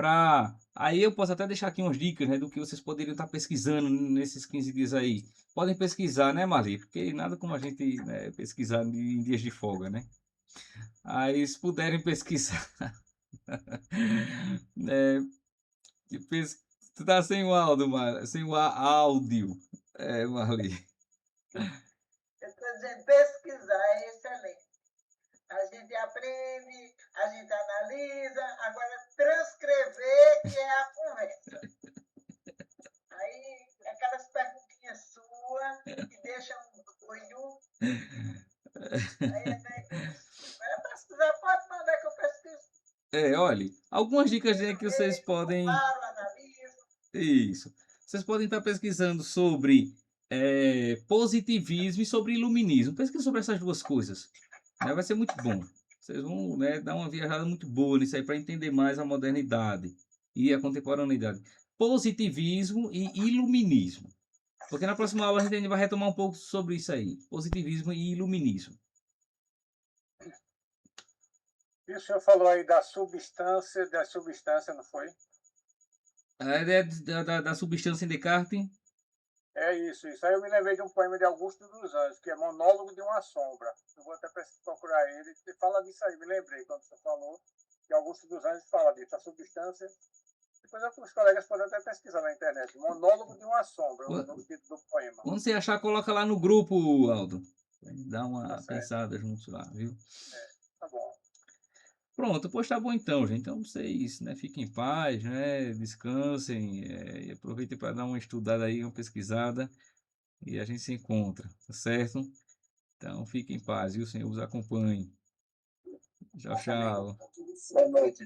Aí eu posso até deixar aqui umas dicas, né? Do que vocês poderiam estar pesquisando nesses 15 dias aí. Podem pesquisar, né, Marli? Porque nada como a gente, né, pesquisar em dias de folga, né? Aí, se puderem pesquisar, né, tu tá sem o áudio, sem o áudio, Marli. Eu estou dizendo, pesquisar é excelente. A gente aprende, a gente analisa, agora transcrever que é a conversa. Aí, aquelas perguntinhas suas que deixam doido, Aí ele vai pesquisar, pode mandar que eu pesquiso. Olhe, algumas dicas aí que vocês podem. Falo, analiso. Isso. Vocês podem estar pesquisando sobre positivismo e sobre iluminismo. Pesquisa sobre essas duas coisas. Né? Vai ser muito bom. Vocês vão, né, dar uma viajada muito boa nisso aí para entender mais a modernidade e a contemporaneidade. Positivismo e iluminismo. Porque na próxima aula a gente vai retomar um pouco sobre isso aí. Positivismo e iluminismo. E o senhor falou aí da substância, não foi? A ideia da substância em Descartes. É isso. Aí eu me lembrei de um poema de Augusto dos Anjos, que é Monólogo de uma Sombra. Eu vou até procurar ele. Ele fala disso aí, me lembrei quando você falou. Que Augusto dos Anjos fala disso, a substância. Depois os colegas podem até pesquisar na internet. Monólogo de uma Sombra, no título do poema. Quando você achar, coloca lá no grupo, Aldo. Dá uma Tá certo. pensada juntos lá, viu? Tá bom. Pronto, pois tá bom então, gente. Então vocês, né, fiquem em paz, né? Descansem, e aproveitem para dar uma estudada aí, uma pesquisada. E a gente se encontra, tá certo? Então fiquem em paz, viu? O Senhor os acompanhe. Tchau, tchau. Boa noite.